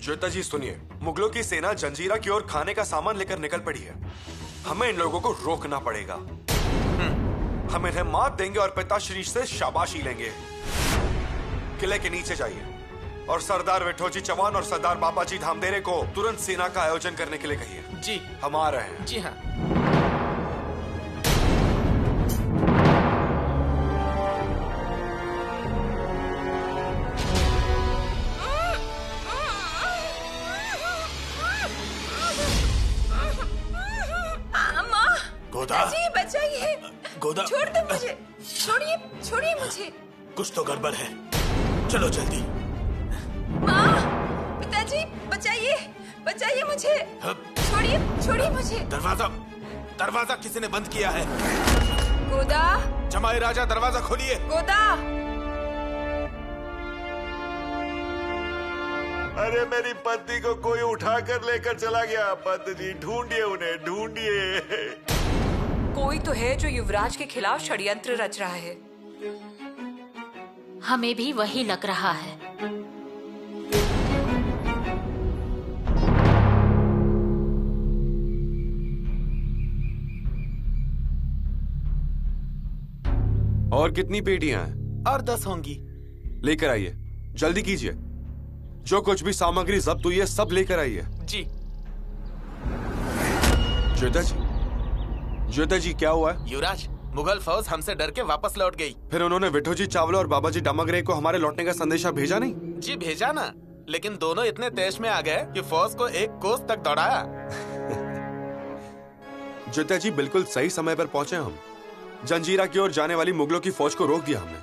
श्वेता जी सुनिए, मुगलों की सेना जंजीरा की ओर खाने का सामान लेकर निकल पड़ी है। हमें इन लोगों को रोकना पड़ेगा। हम इन्हें मात देंगे और पिताश्री से शाबाशी लेंगे। किले के नीचे जाइए और सरदार विठोजी चौहान और सरदार बाबाजी धामदेरे को तुरंत सेना का आयोजन करने के लिए कहिए। जी हम आ रहे हैं। जी हाँ। गोदा जी बचाइए, गोदा छोड़ दो मुझे, छोड़िए छोड़िए मुझे। कुछ तो गड़बड़ है, चलो जल्दी। माँ, पिताजी बचाइए, बचाइए मुझे, छोड़िए छोड़िए मुझे। दरवाजा दरवाजा किसी ने बंद किया है। गोदा, जमाई राजा दरवाजा खोलिए। गोदा। अरे मेरी पत्नी को कोई उठाकर लेकर चला गया। पत्नी जी ढूंढिए, उन्हें ढूंढिए। कोई तो है जो युवराज के खिलाफ षड्यंत्र रच रहा है। हमें भी वही लग रहा है। और कितनी पेटियां हैं? और 10 होंगी। लेकर आइए, जल्दी कीजिए। जो कुछ भी सामग्री जब्त हुई है सब लेकर आइए। जी। श्वेता जी क्या हुआ है? युवराज, मुगल फौज हमसे डर के वापस लौट गई। फिर उन्होंने विठोजी चावला और बाबाजी डामगरे को हमारे लौटने का संदेशा भेजा नहीं? जी भेजा ना, लेकिन दोनों इतने तेज में आ गए कि फौज को 1 कोस तक दौड़ाया। श्वेता जी बिल्कुल सही समय पर पहुंचे हम। जंजीरा की ओर जाने वाली मुगलों की फौज को रोक दिया हमने,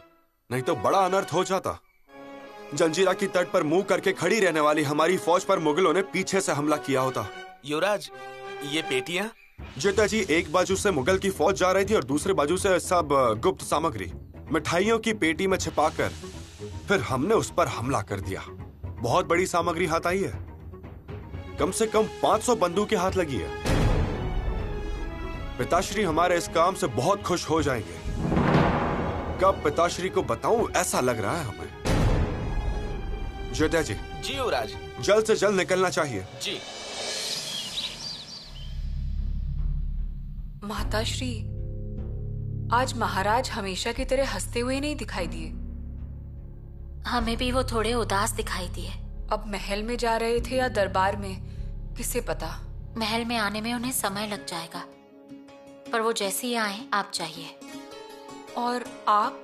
नहीं तो बड़ा अनर्थ हो जाता। जंजीरा की तट पर मुंह करके खड़ी रहने वाली हमारी फौज पर मुगलों ने पीछे से हमला किया होता। युवराज, ये पेटियां? श्वेता जी, एक बाजू से मुगल की फौज जा रही थी और दूसरे बाजू से सब गुप्त सामग्री मिठाइयों की पेटी में छिपाकर फिर हमने उस पर हमला कर दिया। बहुत बड़ी सामग्री हाथ आई है, कम से कम 500 बंदूकें हाथ लगी है। पिताश्री हमारे इस काम से बहुत खुश हो जाएंगे। कब पिताश्री को बताऊं, ऐसा लग रहा है हमें। श्वेता जी। जी युवराज। जल्द से जल्द निकलना चाहिए। जी। माताश्री, आज महाराज हमेशा की तरह हंसते हुए नहीं दिखाई दिए। हमें भी वो थोड़े उदास दिखाई दिए। अब महल में जा रहे थे या दरबार में, किसे पता। महल में आने में उन्हें समय लग जाएगा, पर वो जैसे ही आए आप जाइए। और आप?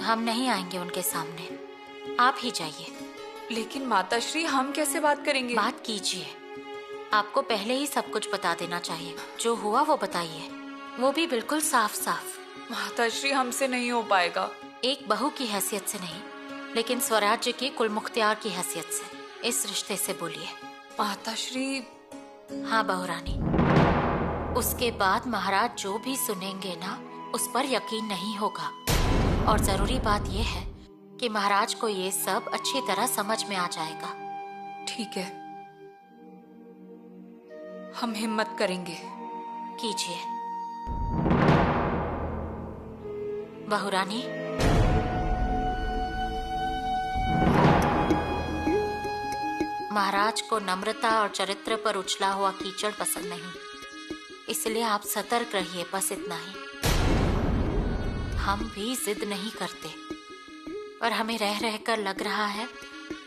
हम नहीं आएंगे उनके सामने, आप ही जाइए। लेकिन माताश्री, हम कैसे बात करेंगे? बात कीजिए, आपको पहले ही सब कुछ बता देना चाहिए। जो हुआ वो बताइए, वो भी बिल्कुल साफ साफ। माताश्री, हमसे नहीं हो पाएगा। एक बहू की हैसियत से नहीं, लेकिन स्वराज्य की कुल मुख्तियार की हैसियत से इस रिश्ते से बोलिए। माताश्री। हाँ बहुरानी, उसके बाद महाराज जो भी सुनेंगे ना, उस पर यकीन नहीं होगा। और जरूरी बात यह है कि महाराज को ये सब अच्छी तरह समझ में आ जाएगा। ठीक है, हम हिम्मत करेंगे। कीजिए। बहुरानी, महाराज को नम्रता और चरित्र पर उछला हुआ कीचड़ पसंद नहीं, इसलिए आप सतर्क रहिए, बस इतना ही। हम भी जिद नहीं करते, पर हमें रह रहकर लग रहा है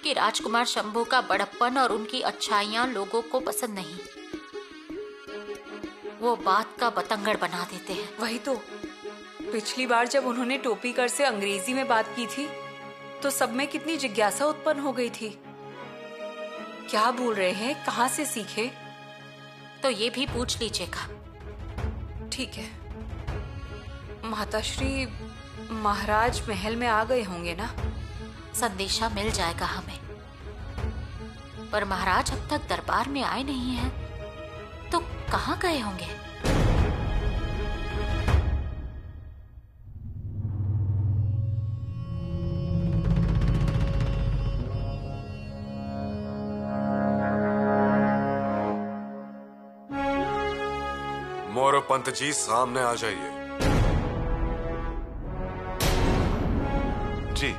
कि राजकुमार शंभू का बड़प्पन और उनकी अच्छाइयां लोगों को पसंद नहीं। वो बात का बतंगड़ बना देते हैं। वही तो, पिछली बार जब उन्होंने टोपीकर से अंग्रेजी में बात की थी तो सब में कितनी जिज्ञासा उत्पन्न हो गई थी। क्या बोल रहे हैं, कहाँ से सीखे? तो ये भी पूछ लीजिएगा। ठीक है। माताश्री, महाराज महल में आ गए होंगे ना? संदेशा मिल जाएगा हमें, पर महाराज अब तक दरबार में आए नहीं हैं, तो कहाँ गए होंगे? मोरोपंत जी, सामने आ जाइए। जी।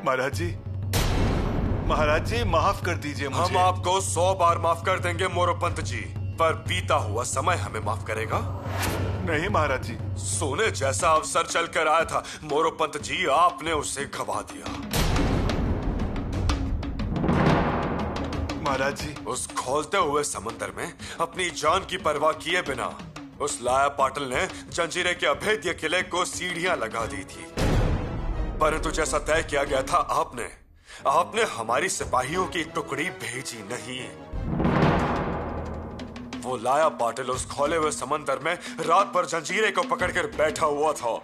महाराज जी माफ कर दीजिए मुझे। हम आपको 100 बार माफ कर देंगे मोरोपंत जी, पर बीता हुआ समय हमें माफ करेगा नहीं महाराज जी। सोने जैसा अवसर चल कर आया था मोरोपंत जी, आपने उसे गवा दिया। महाराज जी, उस खौलते हुए समंदर में अपनी जान की परवाह किए बिना उस लाया पाटिल ने जंजीरे के अभेद्य किले को सीढ़ियां लगा दी थी, परंतु जैसा तय किया गया था आपने हमारी सिपाहियों की टुकड़ी भेजी नहीं। वो लाया पाटिल उस खोले हुए समंदर में रात भर जंजीरे को पकड़कर बैठा हुआ था।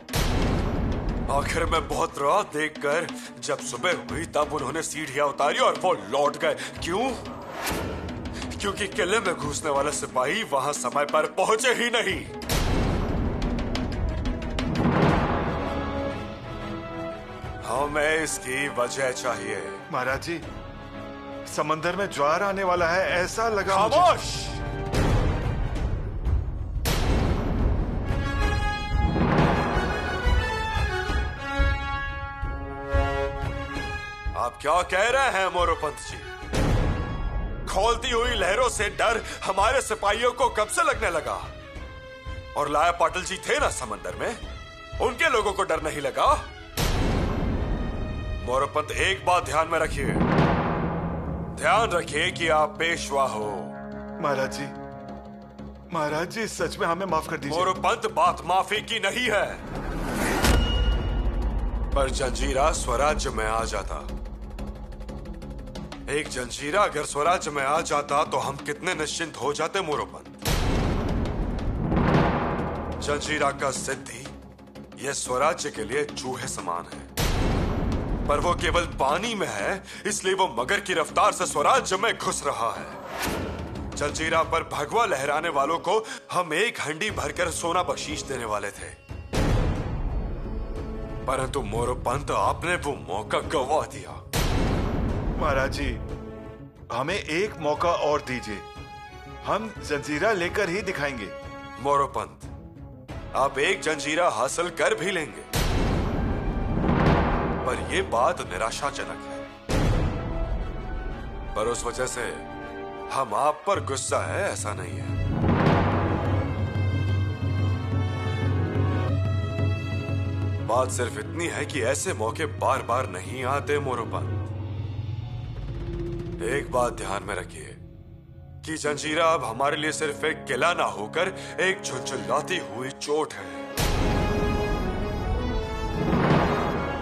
आखिर में बहुत रात देखकर जब सुबह हुई तब उन्होंने सीढ़ियां उतारी और वो लौट गए। क्यों? क्योंकि किले में घुसने वाले सिपाही वहां समय पर पहुंचे ही नहीं। हमें इसकी वजह चाहिए। महाराज जी, समंदर में ज्वार आने वाला है ऐसा लगा मुझे। खामोश! आप क्या कह रहे हैं मोरोपंत जी? खोलती हुई लहरों से डर हमारे सिपाहियों को कब से लगने लगा? और लाया पाटिल जी थे ना समंदर में, उनके लोगों को डर नहीं लगा? मोरोपंत, एक बात ध्यान में रखिए, ध्यान रखिए कि आप पेशवा हो। महाराज जी सच में हमें माफ कर दीजिए। मोरोपंत, बात माफी की नहीं है, पर जंजीरा स्वराज्य में आ जाता। एक जंजीरा अगर स्वराज्य में आ जाता तो हम कितने निश्चिंत हो जाते मोरोपंत। जंजीरा का सिद्धि यह स्वराज्य के लिए चूहे समान है, पर वो केवल पानी में है, इसलिए वो मगर की रफ्तार से स्वराज्य में घुस रहा है। जंजीरा पर भगवा लहराने वालों को हम एक हंडी भरकर सोना बख्शीश देने वाले थे, परंतु मोरोपंत आपने वो मौका गवा दिया। महाराज जी, हमें एक मौका और दीजिए, हम जंजीरा लेकर ही दिखाएंगे। मोरोपंत, आप एक जंजीरा हासिल कर भी लेंगे, पर यह बात निराशाजनक है। पर उस वजह से हम आप पर गुस्सा है ऐसा नहीं है। बात सिर्फ इतनी है कि ऐसे मौके बार बार नहीं आते मोरोपंत। एक बात ध्यान में रखिए कि जंजीरा अब हमारे लिए सिर्फ एक किला ना होकर एक झुंझुलाती हुई चोट है।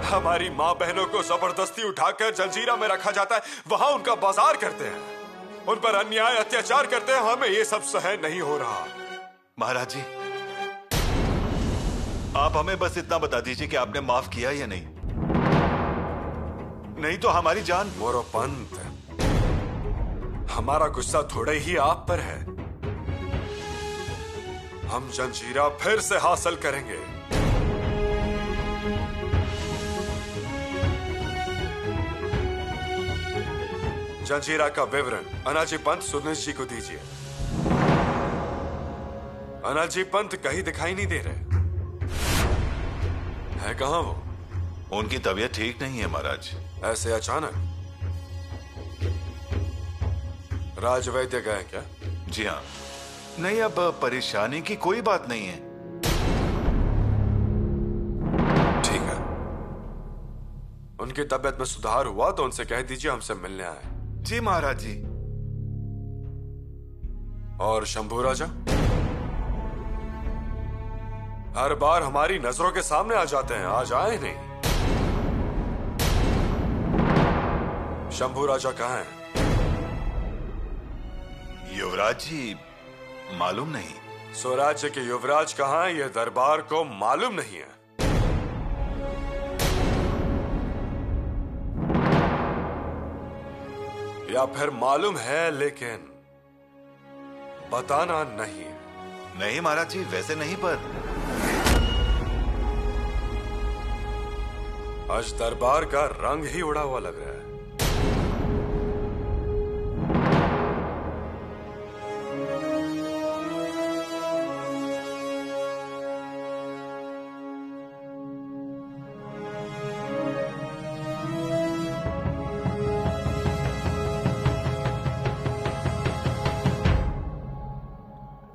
हमारी माँ बहनों को जबरदस्ती उठाकर जंजीरा में रखा जाता है, वहां उनका बाजार करते हैं, उन पर अन्याय अत्याचार करते हैं। हमें ये सब सहन नहीं हो रहा। महाराज जी, आप हमें बस इतना बता दीजिए कि आपने माफ किया या नहीं, नहीं तो हमारी जान। मोरोपंत, हमारा गुस्सा थोड़े ही आप पर है। हम जंजीरा फिर से हासिल करेंगे। जंजीरा का विवरण अनाजी पंत सुनीश जी को दीजिए। अनाजी पंत कहीं दिखाई नहीं दे रहे, है कहां वो? उनकी तबीयत ठीक नहीं है महाराज। ऐसे अचानक? राजवैद्य गए क्या? जी हाँ। नहीं, अब परेशानी की कोई बात नहीं है। ठीक है, उनकी तबीयत में सुधार हुआ तो उनसे कह दीजिए हमसे मिलने आए। जी महाराज जी। और शंभू राजा हर बार हमारी नजरों के सामने आ जाते हैं, आज आए नहीं। शंभू राजा कहाँ हैं? युवराज जी, मालूम नहीं। स्वराज्य के युवराज कहाँ हैं, यह दरबार को मालूम नहीं है। या फिर मालूम है लेकिन बताना नहीं है। नहीं महाराज जी, वैसे नहीं, पर आज दरबार का रंग ही उड़ा हुआ लग रहा है।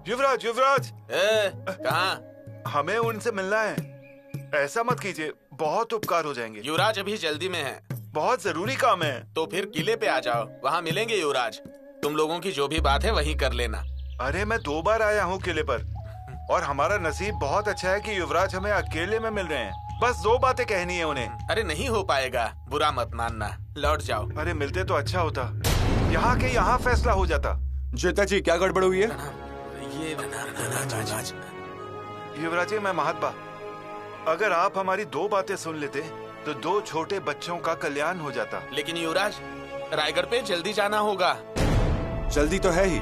युवराज युवराज, कहाँ? हमें उनसे मिलना है। ऐसा मत कीजिए, बहुत उपकार हो जाएंगे। युवराज अभी जल्दी में है। बहुत जरूरी काम है। तो फिर किले पे आ जाओ, वहाँ मिलेंगे युवराज। तुम लोगों की जो भी बात है वही कर लेना। अरे मैं 2 बार आया हूँ किले पर, और हमारा नसीब बहुत अच्छा है कि युवराज हमें अकेले में मिल रहे हैं। बस 2 बातें कहनी है उन्हें। अरे नहीं हो पाएगा, बुरा मत मानना, लौट जाओ। अरे मिलते तो अच्छा होता, यहाँ के यहाँ फैसला हो जाता। श्वेता जी, क्या गड़बड़ हुई है? ये युवराज जी, मैं महात्मा, अगर आप हमारी 2 बातें सुन लेते तो 2 छोटे बच्चों का कल्याण हो जाता। लेकिन युवराज, रायगढ़ पे जल्दी जाना होगा। जल्दी तो है ही,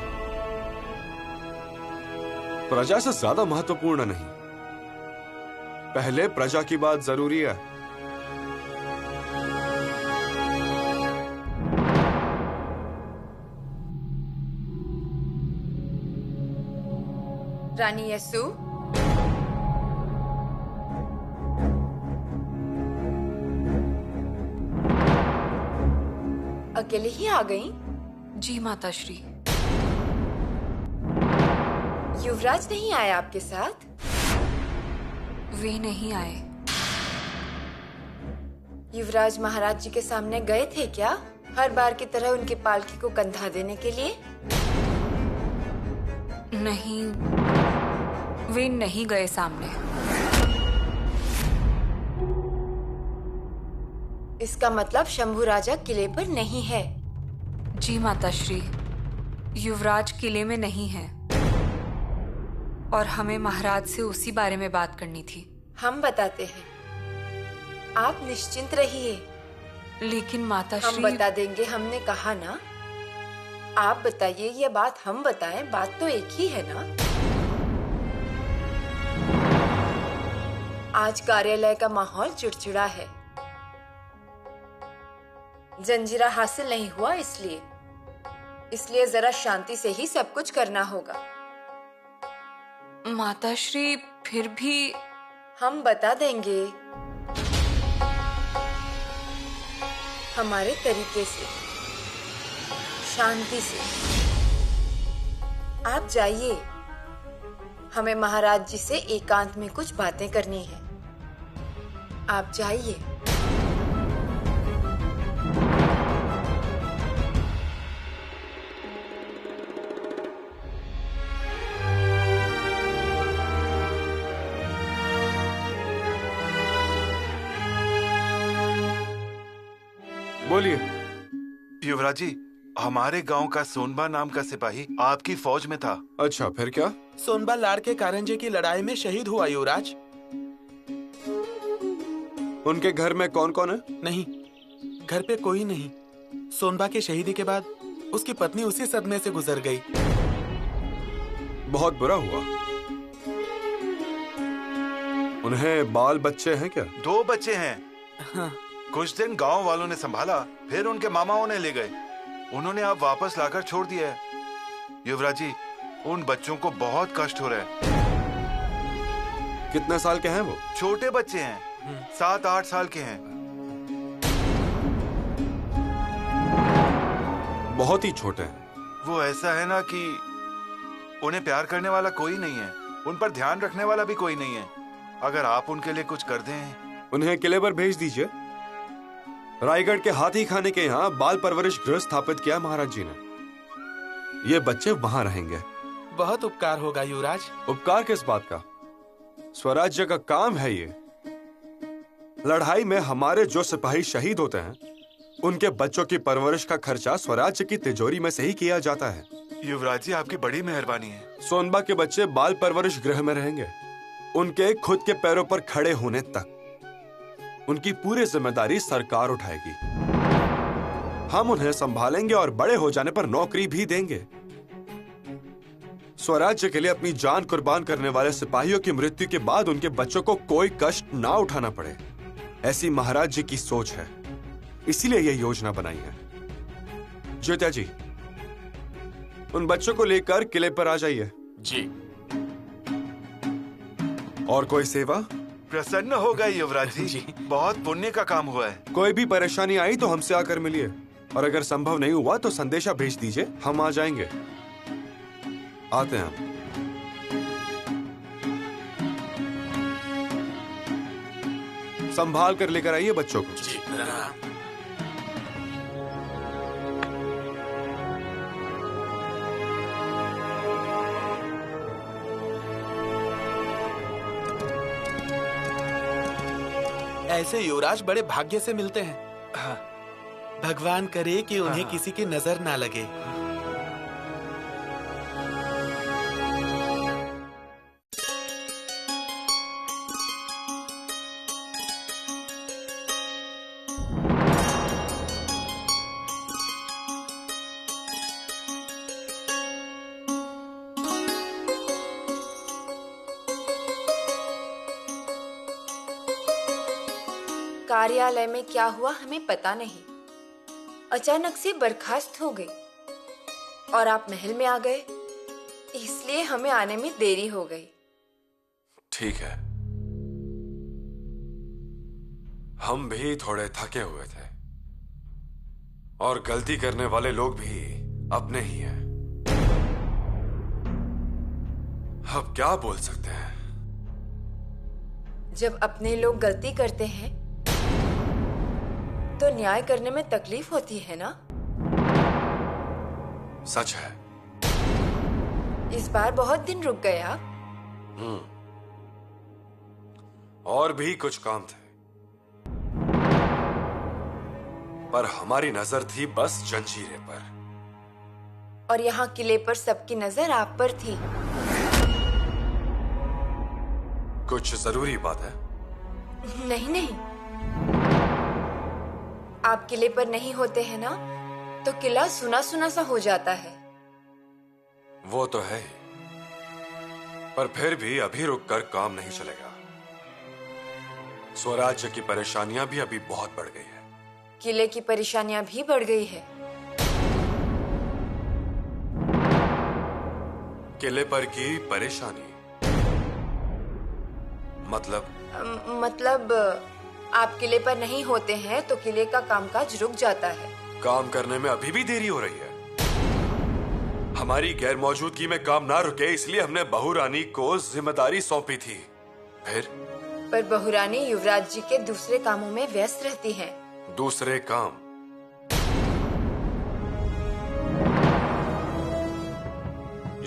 प्रजा से ज्यादा महत्वपूर्ण नहीं। पहले प्रजा की बात जरूरी है। रानी यसु, अकेले ही आ गई? जी माताश्री। युवराज नहीं आया आपके साथ? वे नहीं आए। युवराज महाराज जी के सामने गए थे क्या, हर बार की तरह उनकी पालकी को कंधा देने के लिए? नहीं, वे नहीं गए सामने। इसका मतलब शंभू राजा किले पर नहीं है। जी माताश्री, युवराज किले में नहीं है और हमें महाराज से उसी बारे में बात करनी थी। हम बताते हैं, आप निश्चिंत रहिए। लेकिन माताश्री, हम बता देंगे, हमने कहा ना। आप बताइए या बात हम बताएं, बात तो एक ही है ना। आज कार्यालय का माहौल चिड़चिड़ा है, जंजीरा हासिल नहीं हुआ, इसलिए जरा शांति से ही सब कुछ करना होगा। माताश्री, फिर भी हम बता देंगे हमारे तरीके से, शांति से। आप जाइए, हमें महाराज जी से एकांत में कुछ बातें करनी है। आप जाइए। बोलिए। युवराज जी, हमारे गांव का सोनबा नाम का सिपाही आपकी फौज में था। अच्छा, फिर क्या? सोनबा लाड़ के कारंजे की लड़ाई में शहीद हुआ युवराज। उनके घर में कौन कौन है? नहीं, घर पे कोई नहीं। सोनबा के शहीदी के बाद उसकी पत्नी उसी सदमे से गुजर गई। बहुत बुरा हुआ। उन्हें बाल बच्चे हैं क्या? 2 बच्चे हैं। हाँ। कुछ दिन गांव वालों ने संभाला, फिर उनके मामा उन्हें ले गए। उन्होंने अब वापस लाकर छोड़ दिया है। युवराज जी, उन बच्चों को बहुत कष्ट हो रहा है। कितने साल के हैं वो? छोटे बच्चे हैं, 7-8 साल के हैं। बहुत ही छोटे हैं। वो ऐसा है ना कि उन्हें प्यार करने वाला कोई नहीं है, उन पर ध्यान रखने वाला भी कोई नहीं है। अगर आप उनके लिए कुछ कर दें। उन्हें किले पर भेज दीजिए। रायगढ़ के हाथी खाने के यहाँ बाल परवरिश गृह स्थापित किया महाराज जी ने। ये बच्चे वहां रहेंगे। बहुत उपकार होगा युवराज। उपकार किस बात का? स्वराज्य का काम है ये। लड़ाई में हमारे जो सिपाही शहीद होते हैं, उनके बच्चों की परवरिश का खर्चा स्वराज्य की तिजोरी में से ही किया जाता है। युवराज जी, आपकी बड़ी मेहरबानी है। सोनबा के बच्चे बाल परवरिश गृह में रहेंगे, उनके खुद के पैरों पर खड़े होने तक। उनकी पूरी जिम्मेदारी सरकार उठाएगी। हम उन्हें संभालेंगे और बड़े हो जाने पर नौकरी भी देंगे। स्वराज्य के लिए अपनी जान कुर्बान करने वाले सिपाहियों की मृत्यु के बाद उनके बच्चों को कोई कष्ट ना उठाना पड़े, ऐसी महाराज जी की सोच है। इसीलिए यह योजना बनाई है। ज्योत्या जी, उन बच्चों को लेकर किले पर आ जाइए। जी। और कोई सेवा? प्रसन्न हो गए युवराज जी। बहुत पुण्य का काम हुआ है। कोई भी परेशानी आई तो हमसे आकर मिलिए, और अगर संभव नहीं हुआ तो संदेशा भेज दीजिए, हम आ जाएंगे। आते हैं हम। संभाल कर लेकर आइए बच्चों को। जी। ऐसे युवराज बड़े भाग्य से मिलते हैं। हाँ, भगवान करे कि उन्हें किसी की नजर ना लगे। कार्यालय में क्या हुआ हमें पता नहीं। अचानक से बर्खास्त हो गई और आप महल में आ गए, इसलिए हमें आने में देरी हो गई। ठीक है, हम भी थोड़े थके हुए थे और गलती करने वाले लोग भी अपने ही हैं। अब क्या बोल सकते हैं? जब अपने लोग गलती करते हैं तो न्याय करने में तकलीफ होती है ना? सच है। इस बार बहुत दिन रुक गए आप। और भी कुछ काम थे, पर हमारी नजर थी बस जंजीरे पर। और यहाँ किले पर सबकी नजर आप पर थी। कुछ जरूरी बात है? नहीं नहीं, आप किले पर नहीं होते हैं ना, तो किला सुना सुना सा हो जाता है। वो तो है ही, पर फिर भी अभी रुककर काम नहीं चलेगा। स्वराज्य की परेशानियां भी अभी बहुत बढ़ गई है। किले की परेशानियां भी बढ़ गई है। किले पर की परेशानी मतलब आप किले पर नहीं होते हैं तो किले का कामकाज रुक जाता है। काम करने में अभी भी देरी हो रही है। हमारी गैर मौजूदगी में काम ना रुके, इसलिए हमने बहू रानी को जिम्मेदारी सौंपी थी। फिर पर बहू रानी युवराज जी के दूसरे कामों में व्यस्त रहती हैं। दूसरे काम?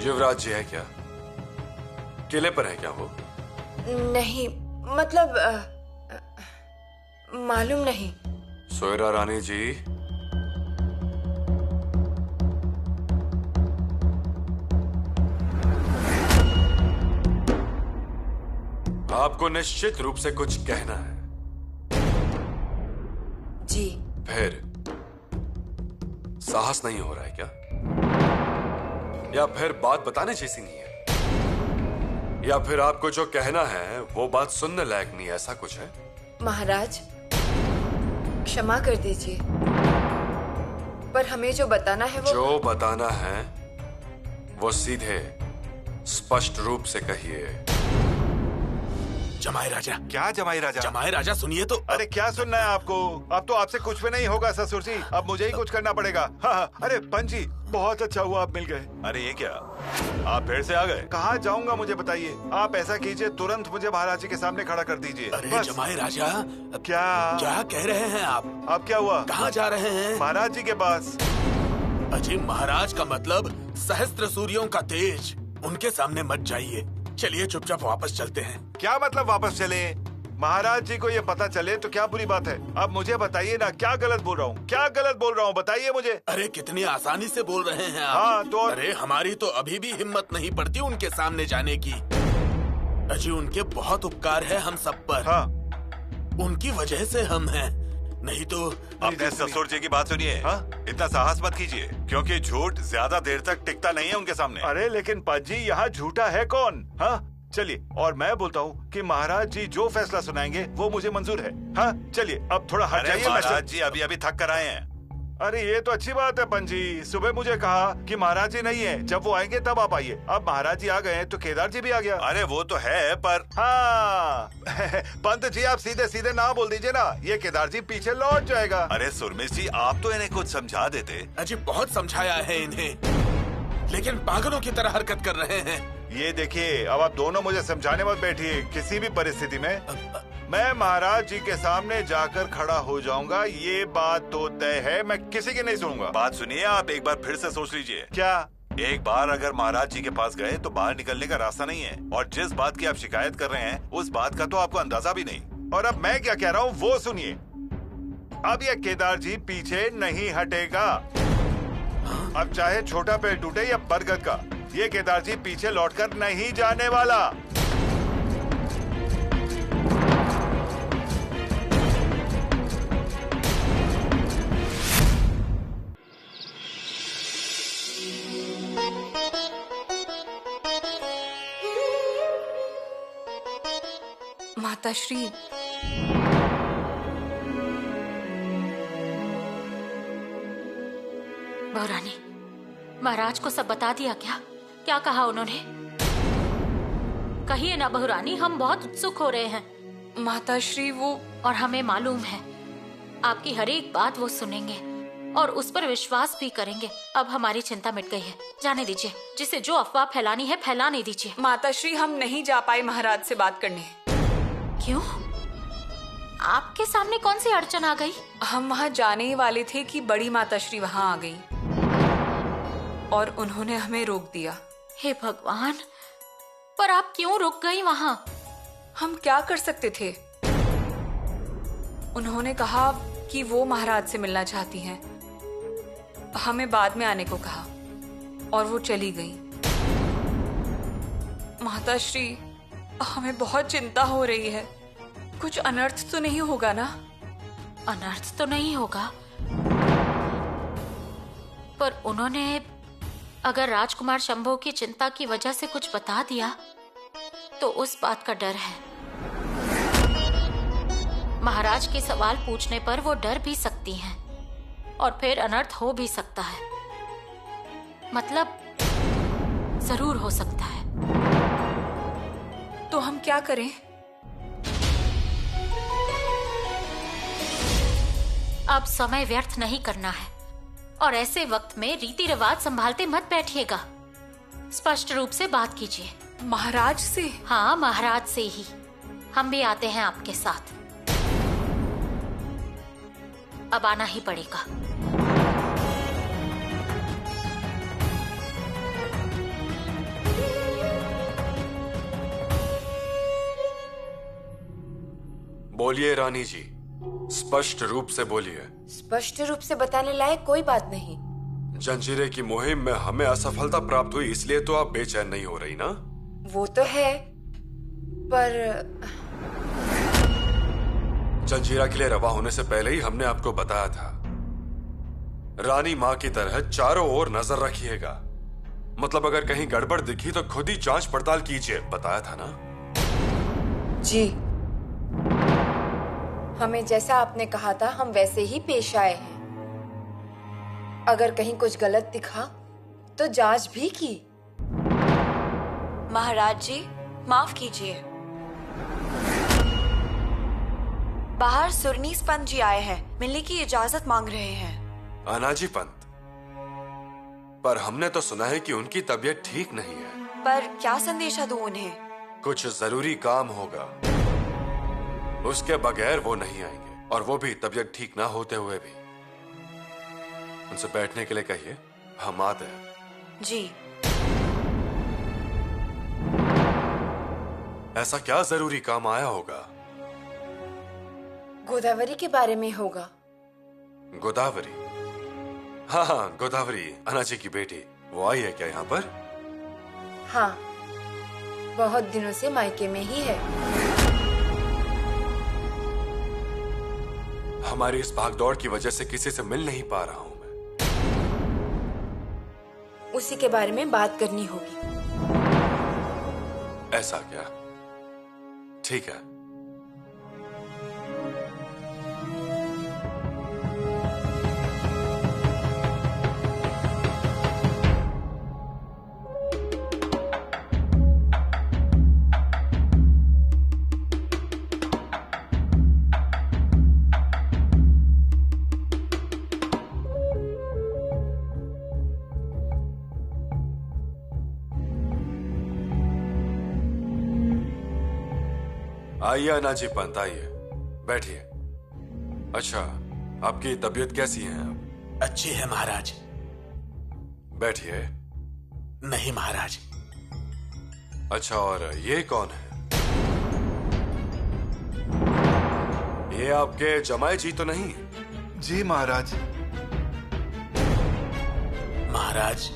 युवराज जी है क्या? किले पर है क्या वो? नहीं, मतलब मालूम नहीं। सोयरा रानी जी, आपको निश्चित रूप से कुछ कहना है। जी। फिर साहस नहीं हो रहा है क्या? या फिर बात बताने जैसी नहीं है? या फिर आपको जो कहना है वो बात सुनने लायक नहीं, ऐसा कुछ है? महाराज, क्षमा कर दीजिए, पर हमें जो बताना है वो... जो बताना है वो सीधे स्पष्ट रूप से कहिए। जमाई राजा। क्या जमाई राजा? जमाई राजा सुनिए तो। अरे क्या सुनना है आपको? अब तो आपसे कुछ भी नहीं होगा ससुर जी, अब मुझे ही कुछ करना पड़ेगा। हाँ, अरे पंजी, बहुत अच्छा हुआ आप मिल गए। अरे ये क्या, आप फिर से आ गए? कहाँ जाऊंगा मुझे बताइए। आप ऐसा कीजिए, तुरंत मुझे महाराज जी के सामने खड़ा कर दीजिए। अरे जमाई राजा, क्या कह रहे हैं आप? अब क्या हुआ? कहाँ जा रहे हैं? महाराज जी के पास। अजी महाराज का मतलब सहस्त्र सूर्यों का तेज, उनके सामने मत जाइए। चलिए चुपचाप वापस चलते हैं। क्या मतलब वापस चले? महाराज जी को ये पता चले तो क्या बुरी बात है? अब मुझे बताइए ना, क्या गलत बोल रहा हूँ? क्या गलत बोल रहा हूँ, बताइए मुझे। अरे कितनी आसानी से बोल रहे हैं आप। हाँ तो अरे हमारी तो अभी भी हिम्मत नहीं पड़ती उनके सामने जाने की। अजी उनके बहुत उपकार है हम सब पर। हाँ, उनकी वजह से हम हैं, नहीं तो। अपने ससुर जी की बात सुनिए। हाँ? इतना साहस मत कीजिए, क्योंकि झूठ ज्यादा देर तक टिकता नहीं है उनके सामने। अरे लेकिन पाजी, यहाँ झूठा है कौन? हाँ चलिए, और मैं बोलता हूँ कि महाराज जी जो फैसला सुनाएंगे वो मुझे मंजूर है। हाँ चलिए, अब थोड़ा हट जाइए। महाराज जी अभी अभी थक कर आए हैं। अरे ये तो अच्छी बात है पंजी, सुबह मुझे कहा कि महाराज जी नहीं है, जब वो आएंगे तब आप आइए। अब महाराज जी आ गए हैं तो केदार जी भी आ गया। अरे वो तो है, पर हाँ पंत जी आप सीधे सीधे ना बोल दीजिए ना, ये केदार जी पीछे लौट जाएगा। अरे सुरमेश जी, आप तो इन्हें कुछ समझा देते। अजी बहुत समझाया है इन्हें, लेकिन पागलों की तरह हरकत कर रहे हैं। ये देखिए, अब आप दोनों मुझे समझाने मत बैठिए किसी भी परिस्थिति में। मैं महाराज जी के सामने जाकर खड़ा हो जाऊंगा, ये बात तो तय है। मैं किसी की नहीं सुनूंगा। बात सुनिए, आप एक बार फिर से सोच लीजिए। क्या? एक बार अगर महाराज जी के पास गए तो बाहर निकलने का रास्ता नहीं है, और जिस बात की आप शिकायत कर रहे हैं उस बात का तो आपको अंदाजा भी नहीं। और अब मैं क्या कह रहा हूँ वो सुनिए। अब ये केदार जी पीछे नहीं हटेगा। अब चाहे छोटा पेड़ टूटे या बरगद का, ये केदार जी पीछे लौटकर नहीं जाने वाला। माताश्री, बहुरानी, महाराज को सब बता दिया क्या? क्या कहा उन्होंने? कहिए ना बहुरानी, हम बहुत उत्सुक हो रहे हैं। माताश्री वो, और हमें मालूम है आपकी हर एक बात वो सुनेंगे और उस पर विश्वास भी करेंगे। अब हमारी चिंता मिट गई है, जाने दीजिए। जिसे जो अफवाह फैलानी है फैलाने दीजिए। माताश्री हम नहीं जा पाए महाराज से बात करने। क्यों? आपके सामने कौन सी अड़चन आ गई? हम वहाँ जाने ही वाले थे कि बड़ी माताश्री वहाँ आ गई और उन्होंने हमें रोक दिया। हे भगवान, पर आप क्यों रुक गई वहाँ? हम क्या कर सकते थे? उन्होंने कहा कि वो महाराज से मिलना चाहती हैं। हमें बाद में आने को कहा और वो चली गई। माताश्री, हमें बहुत चिंता हो रही है। कुछ अनर्थ तो नहीं होगा ना? अनर्थ तो नहीं होगा, पर उन्होंने अगर राजकुमार शंभू की चिंता की वजह से कुछ बता दिया तो उस बात का डर है। महाराज के सवाल पूछने पर वो डर भी सकती हैं और फिर अनर्थ हो भी सकता है। मतलब जरूर हो सकता है। तो हम क्या करें? अब समय व्यर्थ नहीं करना है और ऐसे वक्त में रीति रिवाज संभालते मत बैठिएगा। स्पष्ट रूप से बात कीजिए। महाराज से? हाँ, महाराज से ही। हम भी आते हैं आपके साथ। अब आना ही पड़ेगा। बोलिए रानी जी, स्पष्ट रूप से बोलिए। स्पष्ट रूप से बताने लायक कोई बात नहीं। जंजीरे की मुहिम में हमें असफलता प्राप्त हुई, इसलिए तो आप बेचैन नहीं हो रही ना? वो तो है, पर जंजीरा के लिए रवा होने से पहले ही हमने आपको बताया था, रानी माँ की तरह चारों ओर नजर रखिएगा। मतलब अगर कहीं गड़बड़ दिखी तो खुद ही जांच पड़ताल कीजिए, बताया था ना? जी, हमें जैसा आपने कहा था हम वैसे ही पेश आए हैं। अगर कहीं कुछ गलत दिखा तो जांच भी की। महाराज जी, माफ कीजिए। बाहर सुरनीस पंत जी आए हैं, मिलने की इजाजत मांग रहे हैं। अनाजी पंत? पर हमने तो सुना है कि उनकी तबीयत ठीक नहीं है। पर क्या संदेशा दूं उन्हें? कुछ जरूरी काम होगा, उसके बगैर वो नहीं आएंगे, और वो भी तबीयत ठीक ना होते हुए भी। उनसे बैठने के लिए कहिए, हम आते हैं। जी। ऐसा क्या जरूरी काम आया होगा? गोदावरी के बारे में होगा। गोदावरी? हाँ, गोदावरी अनाजी की बेटी। वो आई है क्या यहाँ पर? हाँ, बहुत दिनों से मायके में ही है। हमारी इस भागदौड़ की वजह से किसी से मिल नहीं पा रहा हूं मैं। उसी के बारे में बात करनी होगी। ऐसा क्या? ठीक है। आइए अनाजी पंत, आइए बैठिए। अच्छा, आपकी तबीयत कैसी है अब? अच्छी है महाराज। बैठिए। नहीं महाराज। अच्छा, और ये कौन है? ये आपके जमाई जी तो नहीं? जी महाराज। महाराज,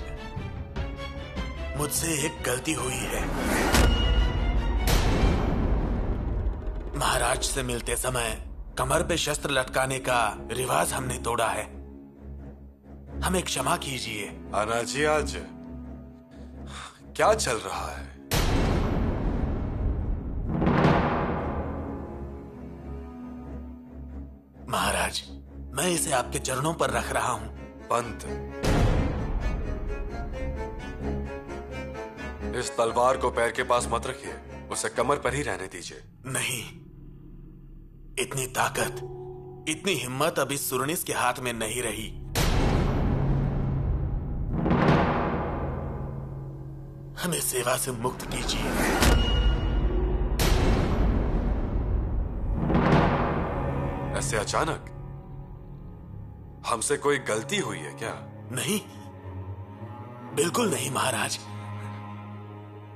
मुझसे एक गलती हुई है। महाराज से मिलते समय कमर पे शस्त्र लटकाने का रिवाज हमने तोड़ा है, हमें क्षमा कीजिए। अनाजी, आज क्या चल रहा है? महाराज, मैं इसे आपके चरणों पर रख रहा हूं। पंत, इस तलवार को पैर के पास मत रखिए, उसे कमर पर ही रहने दीजिए। नहीं, इतनी ताकत, इतनी हिम्मत अब इस सुरनिस के हाथ में नहीं रही। हमें सेवा से मुक्त कीजिए। ऐसे अचानक? हमसे कोई गलती हुई है क्या? नहीं, बिल्कुल नहीं महाराज।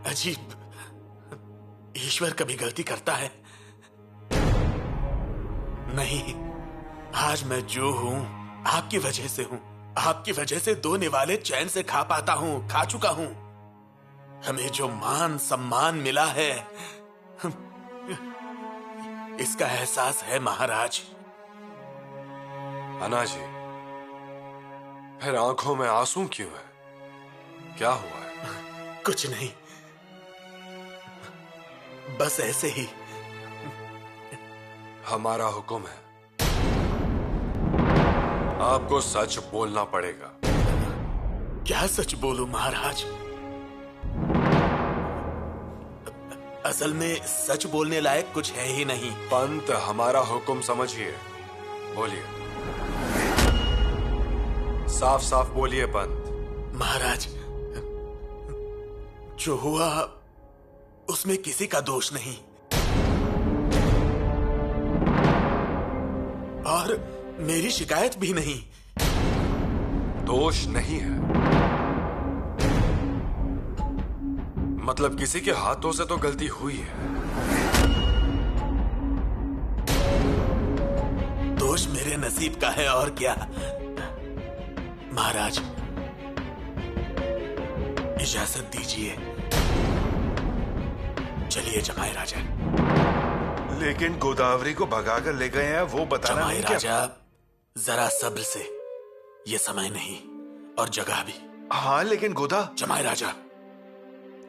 अजीब, ईश्वर कभी गलती करता है? नहीं, आज मैं जो हूं आपकी वजह से हूं। आपकी वजह से 2 निवाले चैन से खा पाता हूं, खा चुका हूं। हमें जो मान सम्मान मिला है, इसका एहसास है महाराज। अनाजी, फिर आंखों में आंसू क्यों है? क्या हुआ है? कुछ नहीं, बस ऐसे ही। हमारा हुक्म है, आपको सच बोलना पड़ेगा। क्या सच बोलूं महाराज? असल में सच बोलने लायक कुछ है ही नहीं। पंत, हमारा हुक्म समझिए, बोलिए, साफ साफ बोलिए पंत। महाराज, जो हुआ उसमें किसी का दोष नहीं, और मेरी शिकायत भी नहीं। दोष नहीं है मतलब किसी के हाथों से तो गलती हुई है। दोष मेरे नसीब का है, और क्या। महाराज, इजाजत दीजिए, चलिए जमाई राजा। लेकिन गोदावरी को भगाकर ले गए हैं, वो बताना जमाई नहीं क्या? राजा, जरा सब्र से, ये समय नहीं और जगह भी। हाँ, लेकिन गोदा। जमाई राजा,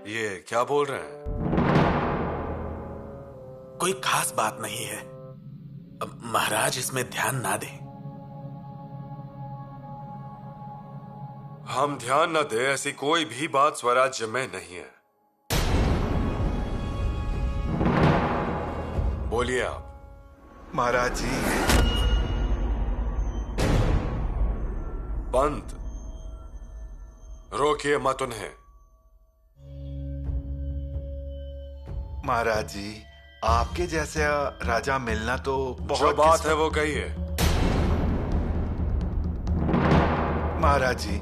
ये क्या बोल रहे हैं? कोई खास बात नहीं है, अब महाराज इसमें ध्यान ना दें। हम ध्यान न दे ऐसी कोई भी बात स्वराज्य में नहीं है। बोलिए आप। महाराज जी। पंत, रोकिए मत उन्हें। महाराज जी, आपके जैसे राजा मिलना तो बहुत जो बात है वो कहिए। महाराज जी,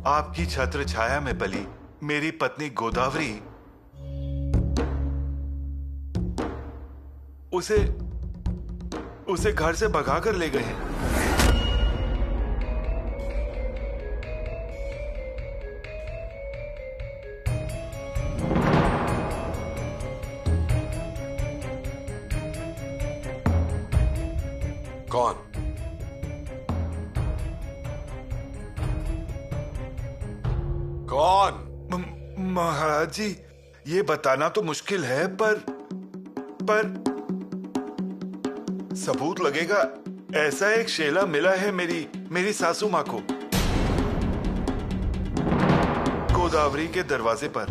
आपकी छत्र छाया में पली मेरी पत्नी गोदावरी उसे घर से भगाकर ले गए हैं। कौन? कौन? महाराज जी, ये बताना तो मुश्किल है, पर सबूत लगेगा। ऐसा एक शेला मिला है मेरी सासू माँ को गोदावरी के दरवाजे पर।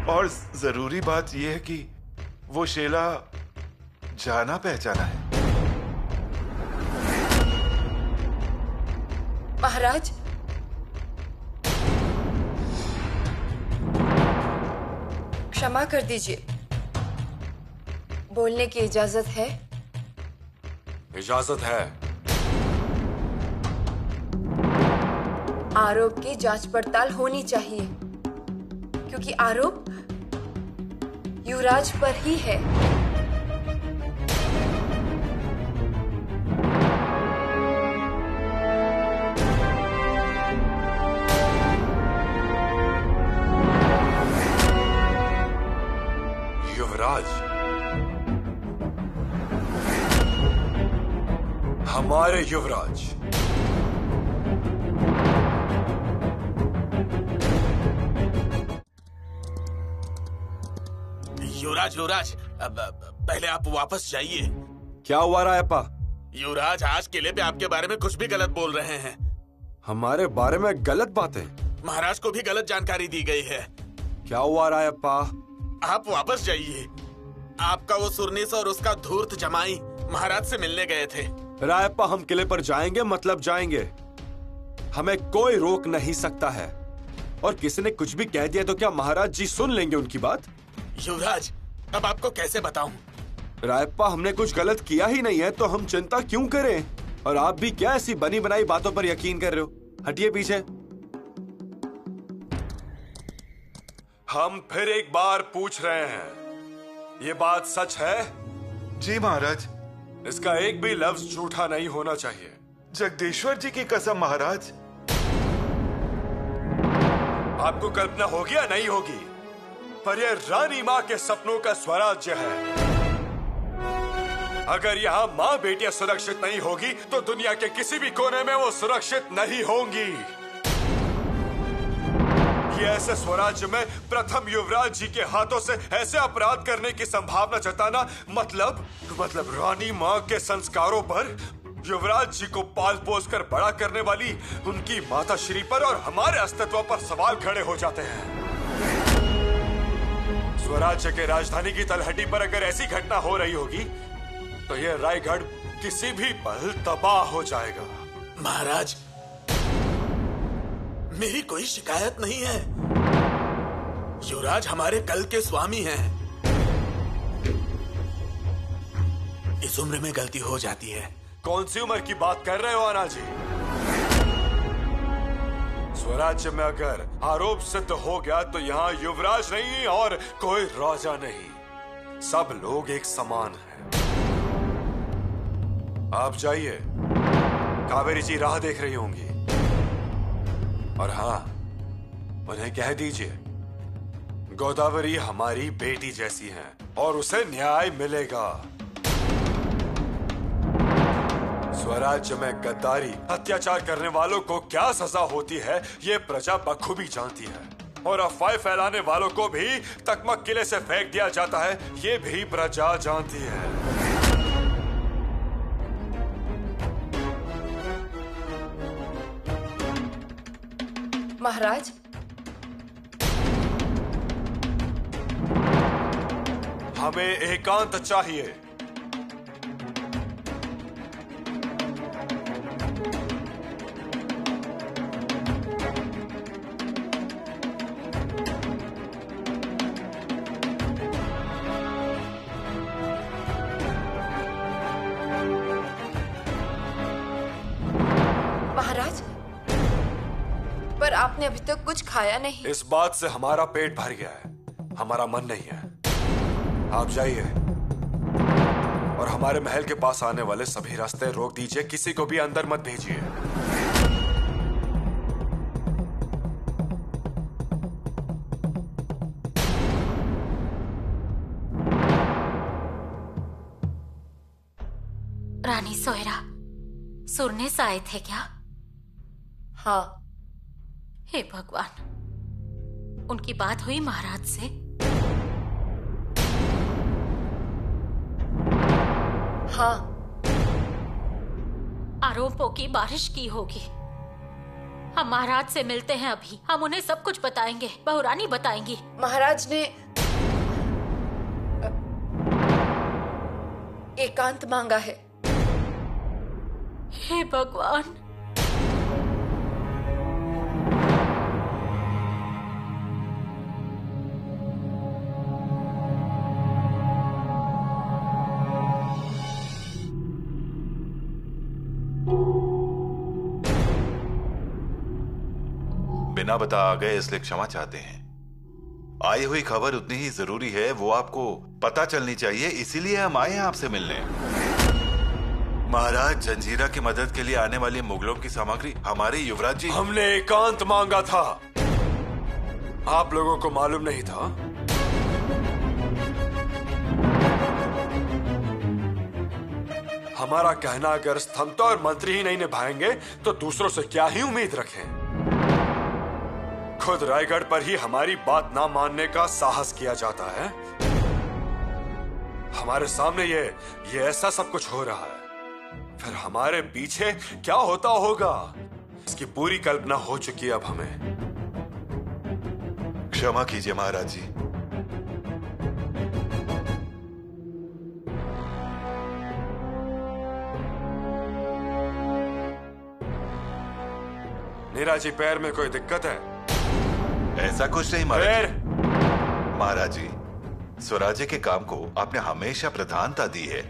और जरूरी बात यह है कि वो शेला जाना पहचाना है। क्षमा कर दीजिए, बोलने की इजाजत है? इजाजत है। आरोप की जांच पड़ताल होनी चाहिए, क्योंकि आरोप युवराज पर ही है। युवराज, हमारे युवराज। युवराज, अब पहले आप वापस जाइए। क्या हुआ रायप्पा? युवराज आज किले पे आपके बारे में कुछ भी गलत बोल रहे हैं। हमारे बारे में गलत बातें? महाराज को भी गलत जानकारी दी गई है। क्या हुआ रायप्पा? आप वापस जाइए। आपका वो सुरनीस और उसका धूर्त जमाई महाराज से मिलने गए थे। रायप्पा, हम किले पर जाएंगे मतलब जाएंगे। हमें कोई रोक नहीं सकता है। और किसी ने कुछ भी कह दिया तो क्या महाराज जी सुन लेंगे उनकी बात? युवराज, अब आपको कैसे बताऊं? रायप्पा, हमने कुछ गलत किया ही नहीं है तो हम चिंता क्यों करें? और आप भी क्या ऐसी बनी बनाई बातों पर यकीन कर रहे हो? हटिए पीछे। हम फिर एक बार पूछ रहे हैं, ये बात सच है? जी महाराज। इसका एक भी लफ्ज झूठा नहीं होना चाहिए। जगदीश्वर जी की कसम महाराज। आपको कल्पना होगी या नहीं होगी, पर यह रानी माँ के सपनों का स्वराज्य है। अगर यहाँ माँ बेटियां सुरक्षित नहीं होगी तो दुनिया के किसी भी कोने में वो सुरक्षित नहीं होंगी। ये ऐसे स्वराज्य में प्रथम युवराज जी के हाथों से ऐसे अपराध करने की संभावना जताना मतलब रानी माँ के संस्कारों पर, युवराज जी को पाल पोस कर बड़ा करने वाली उनकी माता श्री पर और हमारे अस्तित्व पर सवाल खड़े हो जाते हैं। स्वराज्य के राजधानी की तलहटी पर अगर ऐसी घटना हो रही होगी तो यह रायगढ़ किसी भी पल तबाह हो जाएगा। महाराज, मेरी कोई शिकायत नहीं है। युवराज हमारे कल के स्वामी हैं। इस उम्र में गलती हो जाती है। कौन सी उम्र की बात कर रहे हो आना जी? स्वराज्य में अगर आरोप सिद्ध हो गया तो यहाँ युवराज नहीं और कोई राजा नहीं, सब लोग एक समान हैं। आप जाइए, कावेरी जी राह देख रही होंगी। और हाँ, उन्हें कह दीजिए गोदावरी हमारी बेटी जैसी है और उसे न्याय मिलेगा। स्वराज्य में गद्दारी, अत्याचार करने वालों को क्या सजा होती है ये प्रजा बखूबी जानती है, और अफवाह फैलाने वालों को भी तकमक किले से फेंक दिया जाता है ये भी प्रजा जानती है। महाराज, हमें एकांत चाहिए। महाराज, पर आपने अभी तक कुछ खाया नहीं। इस बात से हमारा पेट भर गया है, हमारा मन नहीं है। आप जाइए और हमारे महल के पास आने वाले सभी रास्ते रोक दीजिए, किसी को भी अंदर मत भेजिए। रानी सोयरा, सुरनेस आए थे क्या? हाँ। हे भगवान, उनकी बात हुई महाराज से? हाँ। आरोपों की बारिश की होगी। हम महाराज से मिलते हैं अभी, हम उन्हें सब कुछ बताएंगे, बहुरानी बताएंगी। महाराज ने एकांत मांगा है। हे भगवान, बिना बता आ गए इसलिए क्षमा चाहते हैं। आई हुई खबर उतनी ही जरूरी है, वो आपको पता चलनी चाहिए, इसीलिए हम आए हैं आपसे मिलने। महाराज जंजीरा की मदद के लिए आने वाली मुगलों की सामग्री हमारे युवराज जी। हमने एकांत मांगा था, आप लोगों को मालूम नहीं था? हमारा कहना अगर स्तंभ और मंत्री ही नहीं निभाएंगे तो दूसरों से क्या ही उम्मीद रखें। खुद रायगढ़ पर ही हमारी बात ना मानने का साहस किया जाता है। हमारे सामने ये ऐसा सब कुछ हो रहा है, फिर हमारे पीछे क्या होता होगा इसकी पूरी कल्पना हो चुकी है अब हमें। क्षमा कीजिए महाराज जी। नीरा जी, पैर में कोई दिक्कत है? ऐसा कुछ नहीं महाराज जी। महाराज जी, स्वराज्य के काम को आपने हमेशा प्रधानता दी है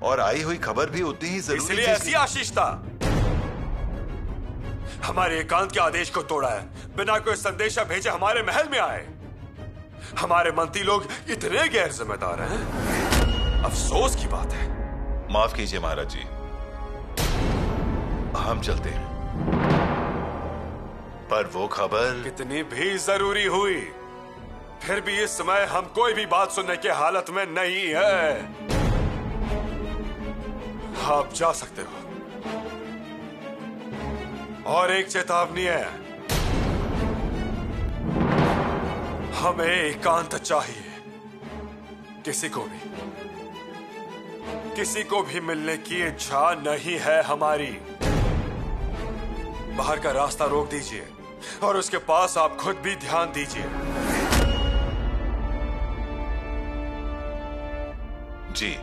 और आई हुई खबर भी उतनी ही जरूरी, इसलिए ऐसी आशीषता हमारे एकांत के आदेश को तोड़ा है, बिना कोई संदेशा भेजे हमारे महल में आए। हमारे मंत्री लोग इतने गैर जिम्मेदार हैं, अफसोस की बात है। माफ कीजिए महाराज जी, हम चलते हैं। पर वो खबर कितनी भी जरूरी हुई, फिर भी इस समय हम कोई भी बात सुनने की हालत में नहीं है। आप जा सकते हो। और एक चेतावनी है, हमें एकांत चाहिए। किसी को भी मिलने की इच्छा नहीं है हमारी। बाहर का रास्ता रोक दीजिए और उसके पास आप खुद भी ध्यान दीजिए। जी।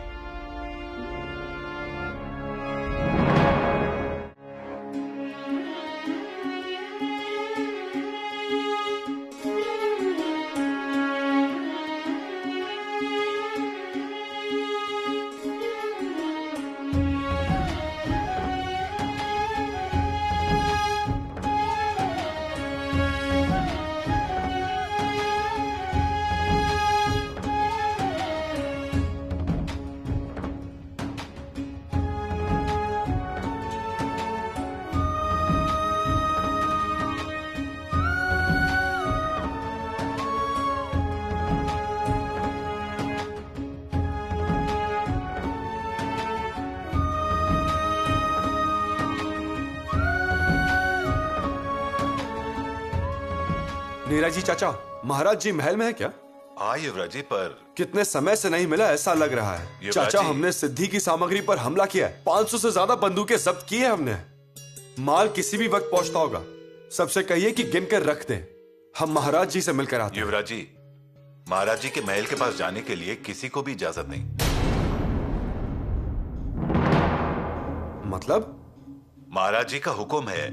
नीरा जी चाचा, महाराज जी महल में है क्या? हाँ युवराज जी, पर कितने समय से नहीं मिला ऐसा लग रहा है। चाचा, हमने सिद्धि की सामग्री पर हमला किया है, 500 से ज्यादा बंदूकें जब्त की है हमने। माल किसी भी वक्त पहुंचता होगा, सबसे कहिए कि गिनकर रख दें। हम महाराज जी से मिलकर आते हैं। युवराज जी, महाराज जी के महल के पास जाने के लिए किसी को भी इजाजत नहीं। मतलब? महाराज जी का हुक्म है,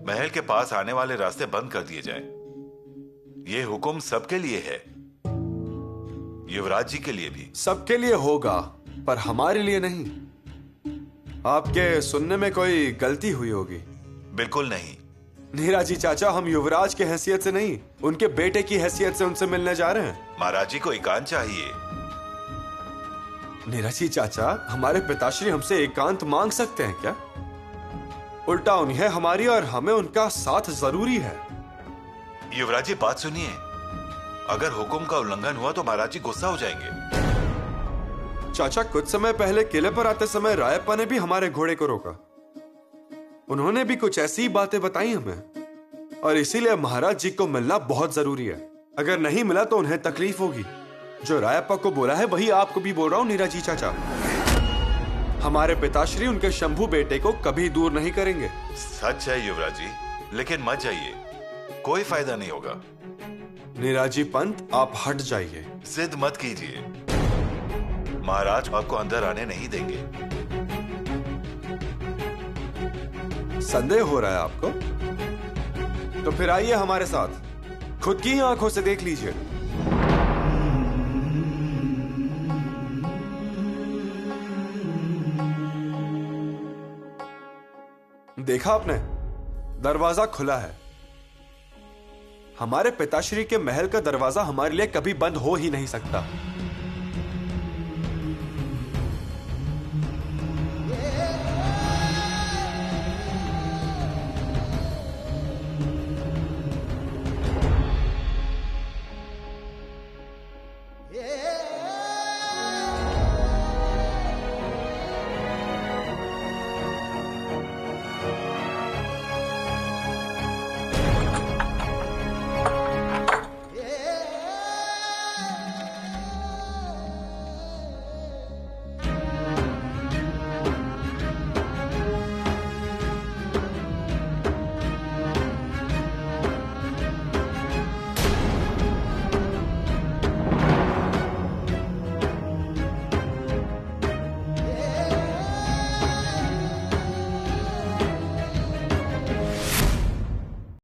महल के पास आने वाले रास्ते बंद कर दिए जाएं। ये हुक्म सबके लिए है, युवराज जी के लिए भी। सबके लिए होगा, पर हमारे लिए नहीं। आपके सुनने में कोई गलती हुई होगी। बिल्कुल नहीं। नीरा जी चाचा, हम युवराज के हैसियत से नहीं, उनके बेटे की हैसियत से उनसे मिलने जा रहे हैं। महाराज जी को एकांत चाहिए। नीरा जी चाचा, हमारे पिताश्री हमसे एकांत मांग सकते हैं क्या? उल्टा उन्हें हमारी और हमें उनका साथ जरूरी है। युवराज जी बात सुनिए, अगर हुक्म का उल्लंघन हुआ तो महाराज जी गुस्सा हो जाएंगे। चाचा, कुछ समय पहले किले पर आते समय रायप्पा ने भी हमारे घोड़े को रोका। उन्होंने भी कुछ ऐसी ही बातें बताई हमें, और इसीलिए महाराज जी को मिलना बहुत जरूरी है। अगर नहीं मिला तो उन्हें तकलीफ होगी। जो रायप्पा को बोला है वही आपको भी बोल रहा हूं नीरा जी चाचा। हमारे पिताश्री उनके शंभू बेटे को कभी दूर नहीं करेंगे। सच है युवराज जी, लेकिन मत जाइए, कोई फायदा नहीं होगा। नीरा जी पंत, आप हट जाइए। जिद मत कीजिए, महाराज आपको अंदर आने नहीं देंगे। संदेह हो रहा है आपको? तो फिर आइए हमारे साथ, खुद की आंखों से देख लीजिए। देखा आपने, दरवाजा खुला है। हमारे पिताश्री के महल का दरवाजा हमारे लिए कभी बंद हो ही नहीं सकता।